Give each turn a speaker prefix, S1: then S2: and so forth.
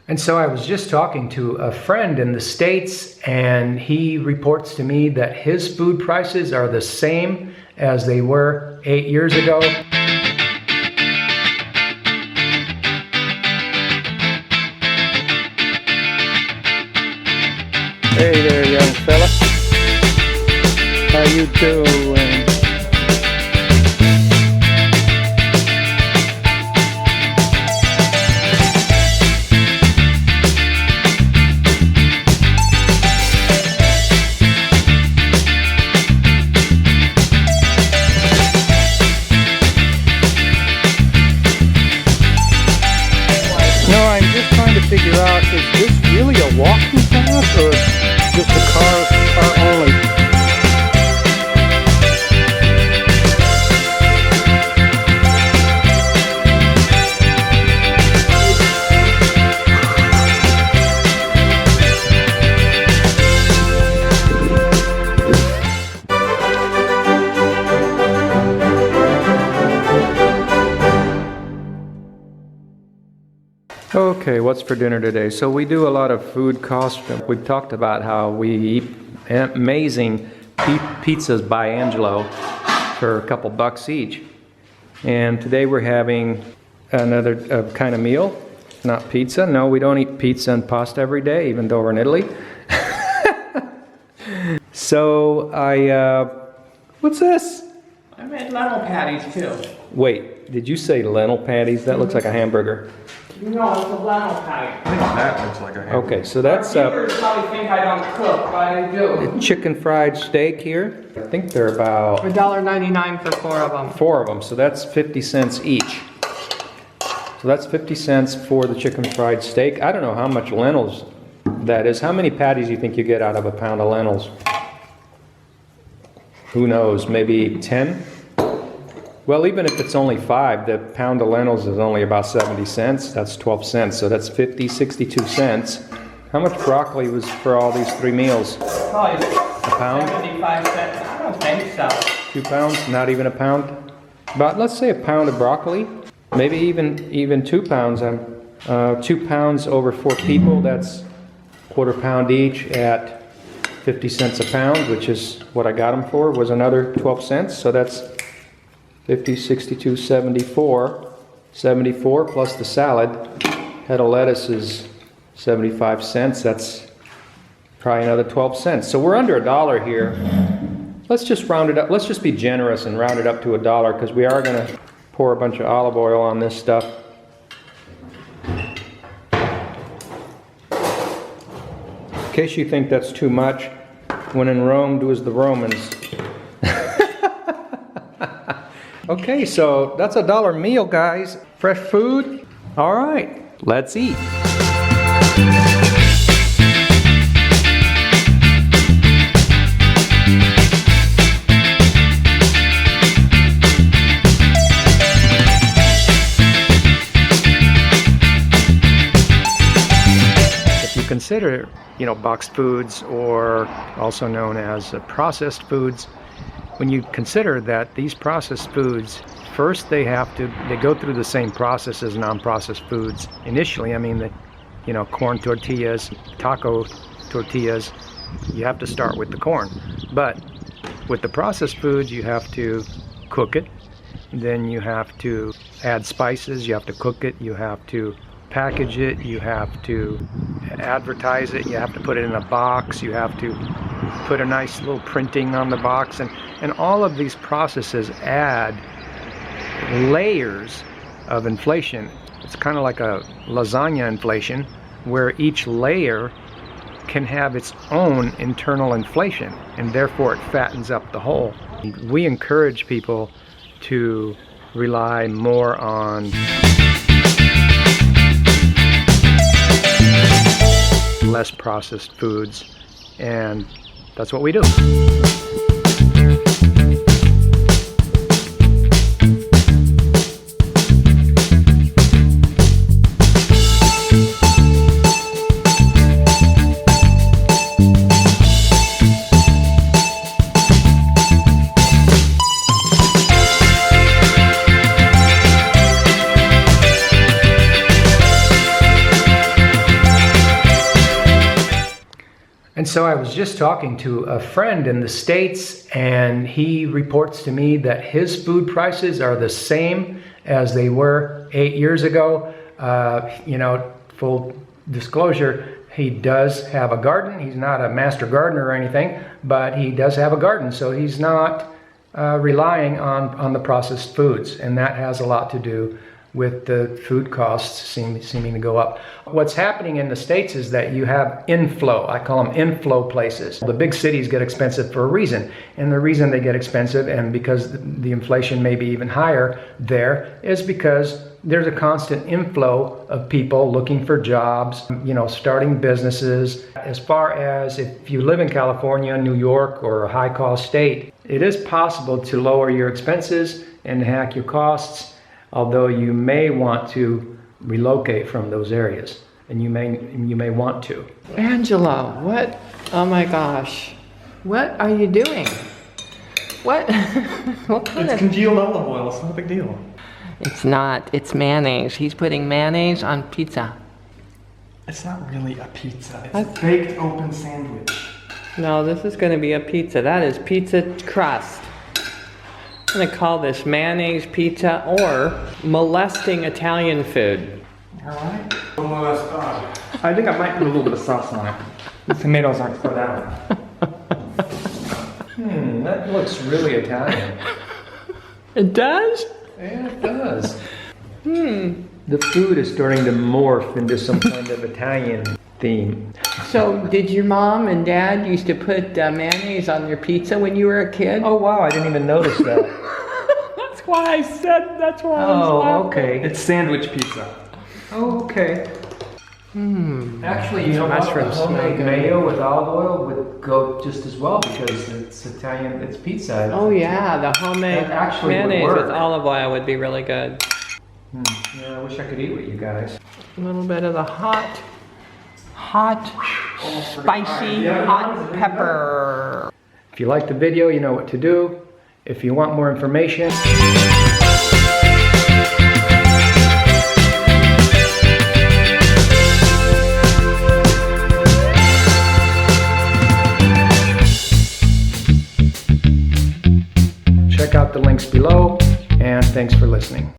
S1: And so I was just talking to a friend in the States, and he reports to me that his food prices are the same as they were 8 years ago. Hey there, young fella. How you doing? Figure out, is this really a walking path or just a car only? Okay, what's for dinner today? So we do a lot of food cost. We've talked about how we eat amazing pizzas by Angelo for a couple bucks each. And today we're having another kind of meal, not pizza. No, we don't eat pizza and pasta every day, even though we're in Italy. So what's this?
S2: I made lentil patties too.
S1: Wait, did you say lentil patties? That looks like a hamburger.
S2: No, it's a lentil patty.
S3: I think that looks like a hamburger.
S1: Okay, so that's
S2: Viewers probably think I don't cook, but I do.
S1: chicken fried steak here. I think they're about
S2: $1.99 for 4 of them.
S1: 4 of them, so that's 50 cents each. So that's 50 cents for the chicken fried steak. I don't know how much lentils that is. How many patties do you think you get out of a pound of lentils? Who knows, maybe 10? Well, even if it's only 5, the pound of lentils is only about 70 cents. That's 12 cents, so that's 62 cents. How much broccoli was for all these 3 meals?
S2: Probably
S1: A pound?
S2: 75 cents. I don't think so.
S1: 2 pounds? Not even a pound? About, let's say, a pound of broccoli. Maybe even 2 pounds. 2 pounds over 4 people, that's quarter pound each at 50 cents a pound, which is what I got them for, was another 12 cents. So that's 50, 62, 74. 74 plus the salad. Head of lettuce is 75 cents. That's probably another 12 cents. So we're under $1 here. Let's just round it up. Let's just be generous and round it up to $1 because we are going to pour a bunch of olive oil on this stuff. In case you think that's too much, when in Rome, do as the Romans. Okay, so that's $1 meal, guys. Fresh food. All right, let's eat. If you consider, boxed foods, or also known as processed foods, when you consider that these processed foods, first they go through the same process as non-processed foods. Initially, I mean, corn tortillas, taco tortillas, you have to start with the corn. But with the processed foods, you have to cook it. Then you have to add spices, you have to cook it, you have to package it, you have to advertise it, you have to put it in a box, you have to put a nice little printing on the box, and all of these processes add layers of inflation. It's kind of like a lasagna inflation, where each layer can have its own internal inflation, and therefore it fattens up the whole. We encourage people to rely more on less processed foods, and that's what we do. And so I was just talking to a friend in the States, and he reports to me that his food prices are the same as they were 8 years ago. You know, full disclosure, he does have a garden. He's not a master gardener or anything, but he does have a garden, so he's not relying on the processed foods, and that has a lot to do with the food costs seeming to go up. What's happening in the States is that you have inflow. I call them inflow places. The big cities get expensive for a reason, and the reason they get expensive, and because the inflation may be even higher there, is because there's a constant inflow of people looking for jobs, you know, starting businesses. As far as if you live in California, New York, or a high-cost state, it is possible to lower your expenses and hack your costs, although you may want to relocate from those areas, and you may want to.
S2: Angela, what? Oh my gosh. What are you doing? What? What kind
S3: It's
S2: of...
S3: congealed olive oil, it's not a big deal.
S2: It's not. It's mayonnaise. He's putting mayonnaise on pizza.
S3: It's not really a pizza, it's a baked open sandwich.
S2: No, this is going to be a pizza. That is pizza crust. I'm going to call this mayonnaise pizza or molesting Italian food.
S3: Alright. I think I might put a little bit of sauce on it. The tomatoes aren't for that one.
S1: That looks really Italian.
S2: It does?
S1: Yeah, it does. The food is starting to morph into some kind of Italian theme.
S2: So, did your mom and dad used to put mayonnaise on their pizza when you were a kid?
S1: Oh wow, I didn't even notice that.
S2: That's why I said, that's why I was
S1: Oh,
S2: laughing.
S1: okay.
S3: It's sandwich pizza.
S1: Oh, okay. Actually, you know what?
S2: mushrooms
S1: The homemade
S2: smell good.
S1: mayo with olive oil would go just as well because it's Italian, it's pizza.
S2: Oh yeah, the homemade
S1: That actually would
S2: mayonnaise with
S1: work.
S2: olive oil would be really good.
S1: Yeah, I wish I could eat with you guys.
S2: A little bit of the hot, spicy, hot pepper.
S1: If you like the video, you know what to do. If you want more information, check out the links below, and thanks for listening.